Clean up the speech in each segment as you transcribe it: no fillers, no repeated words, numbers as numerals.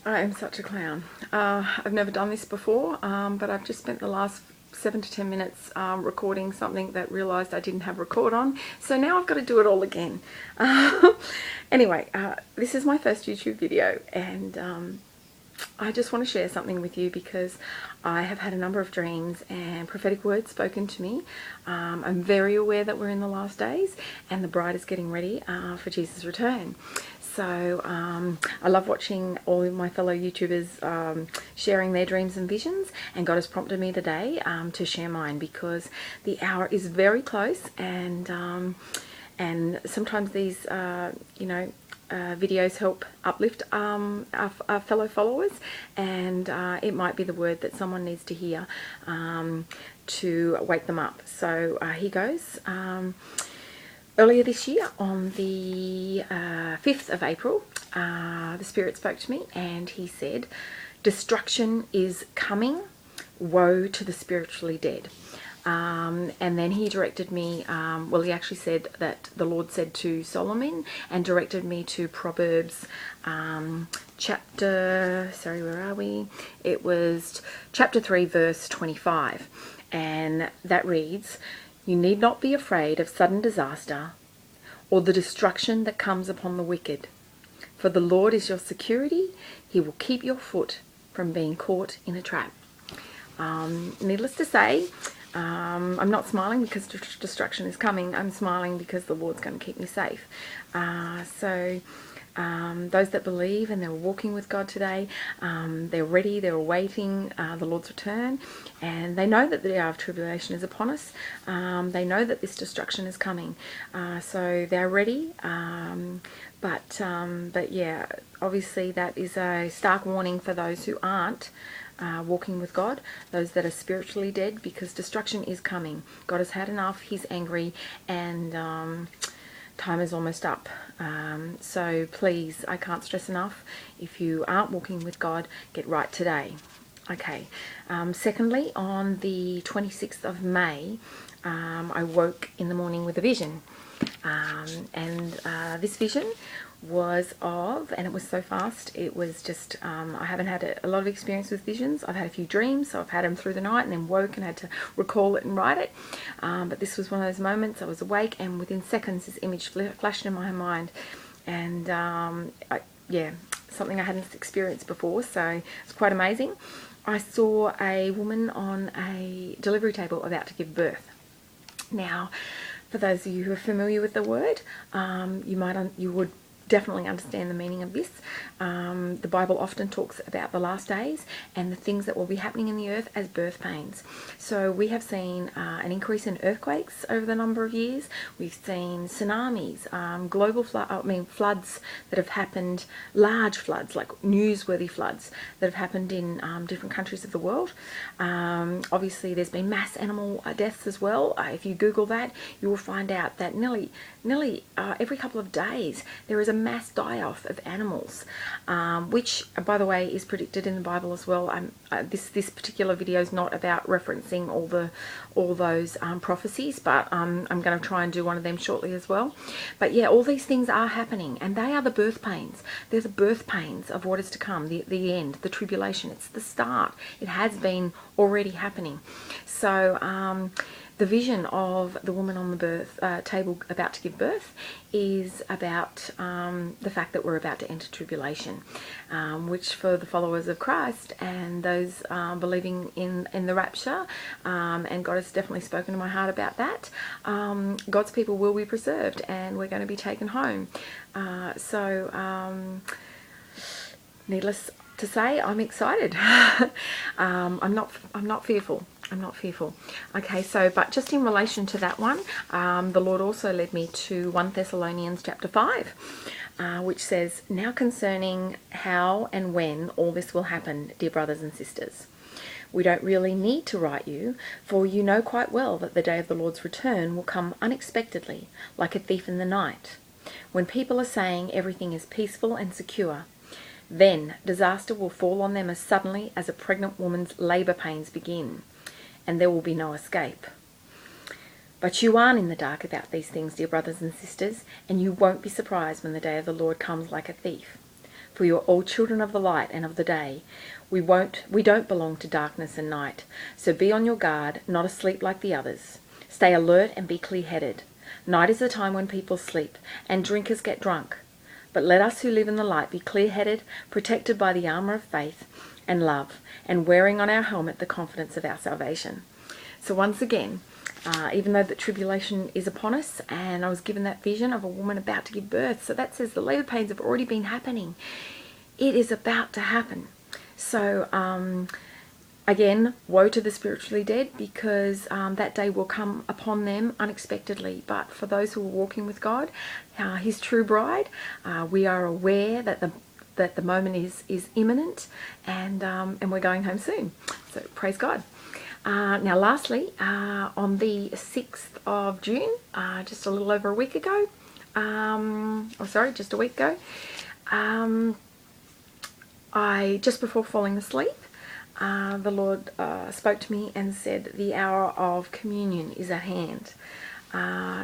I am such a clown. I've never done this before, but I've just spent the last 7 to 10 minutes recording something that realised I didn't have record on. So now I've got to do it all again. Anyway, this is my first YouTube video, and I just want to share something with you because I have had a number of dreams and prophetic words spoken to me. I'm very aware that we're in the last days and the bride is getting ready for Jesus' return. So I love watching all of my fellow YouTubers sharing their dreams and visions, and God has prompted me today to share mine because the hour is very close, and sometimes these videos help uplift our fellow followers, and it might be the word that someone needs to hear to wake them up. So here goes. Earlier this year, on the 5th of April, the Spirit spoke to me and he said, "Destruction is coming, woe to the spiritually dead." And then he directed me, well, he actually said that the Lord said to Solomon and directed me to Proverbs chapter, sorry, where are we? It was chapter 3, verse 25. And that reads, "You need not be afraid of sudden disaster or the destruction that comes upon the wicked. For the Lord is your security. He will keep your foot from being caught in a trap." Needless to say, I'm not smiling because destruction is coming. I'm smiling because the Lord's going to keep me safe. Those that believe and they're walking with God today, they're ready, they're awaiting the Lord's return, and they know that the hour of tribulation is upon us. They know that this destruction is coming, so they're ready. But yeah, obviously that is a stark warning for those who aren't walking with God, those that are spiritually dead, because destruction is coming. God has had enough. He's angry, and time is almost up. So please, I can't stress enough, if you aren't walking with God, get right today. Okay. Secondly, on the 26th of May, I woke in the morning with a vision. This vision was of, and it was so fast, it was just, I haven't had a lot of experience with visions. I've had a few dreams, so I've had them through the night and then woke and had to recall it and write it. But this was one of those moments. I was awake and within seconds this image flashed in my mind, and yeah, something I hadn't experienced before, so it's quite amazing. I saw a woman on a delivery table about to give birth. Now, for those of you who are familiar with the word, you would definitely understand the meaning of this. The Bible often talks about the last days and the things that will be happening in the earth as birth pains. So we have seen an increase in earthquakes over the number of years. We've seen tsunamis, global floods that have happened, large floods, like newsworthy floods that have happened in different countries of the world. Obviously there's been mass animal deaths as well. If you Google that, you will find out that nearly every couple of days there is a mass die-off of animals, which, by the way, is predicted in the Bible as well. This particular video is not about referencing all those prophecies, but I'm going to try and do one of them shortly as well. But yeah, all these things are happening, and they are the birth pains. They're the birth pains of what is to come, the end, the tribulation. It's the start. It has been already happening. So the vision of the woman on the birth table about to give birth is about the fact that we're about to enter tribulation, which for the followers of Christ and those believing in the rapture, and God has definitely spoken to my heart about that, God's people will be preserved and we're going to be taken home. Needless to say, I'm excited. I'm not fearful. I'm not fearful. Okay, so, but just in relation to that one, the Lord also led me to 1 Thessalonians chapter 5, which says, "Now concerning how and when all this will happen, dear brothers and sisters, we don't really need to write you, for you know quite well that the day of the Lord's return will come unexpectedly, like a thief in the night. When people are saying everything is peaceful and secure, then disaster will fall on them as suddenly as a pregnant woman's labour pains begin, and there will be no escape. But you aren't in the dark about these things, dear brothers and sisters, and you won't be surprised when the day of the Lord comes like a thief. For you are all children of the light and of the day. We don't belong to darkness and night. So be on your guard, not asleep like the others. Stay alert and be clear-headed. Night is the time when people sleep, and drinkers get drunk. But let us who live in the light be clear-headed, protected by the armour of faith and love, and wearing on our helmet the confidence of our salvation. So once again, even though the tribulation is upon us, and I was given that vision of a woman about to give birth, so that says the labour pains have already been happening. It is about to happen. So again, woe to the spiritually dead, because that day will come upon them unexpectedly. But for those who are walking with God, his true bride, we are aware that the moment is imminent, and we're going home soon. So praise God. Now lastly, on the 6th of June, just a little over a week ago, just a week ago, just before falling asleep, the Lord spoke to me and said the hour of communion is at hand.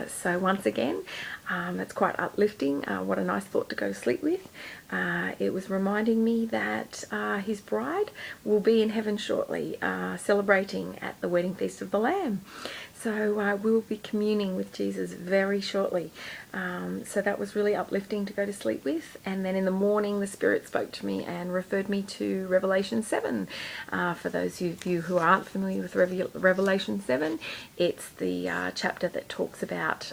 So once again, that's quite uplifting. What a nice thought to go to sleep with. It was reminding me that his bride will be in heaven shortly, celebrating at the wedding feast of the Lamb. So we will be communing with Jesus very shortly. So that was really uplifting to go to sleep with. And then in the morning, the Spirit spoke to me and referred me to Revelation 7. For those of you who aren't familiar with Revelation 7, it's the chapter that talks about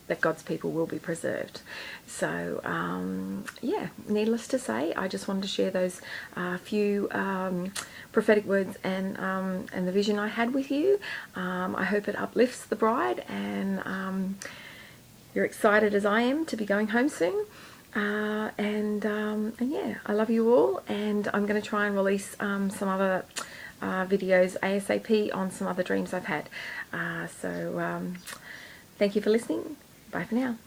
that God's people will be preserved. So yeah, needless to say, I just wanted to share those few prophetic words and the vision I had with you. I hope it uplifts the bride, and you're excited as I am to be going home soon. And yeah, I love you all, and I'm going to try and release some other videos ASAP on some other dreams I've had. So thank you for listening. Bye for now.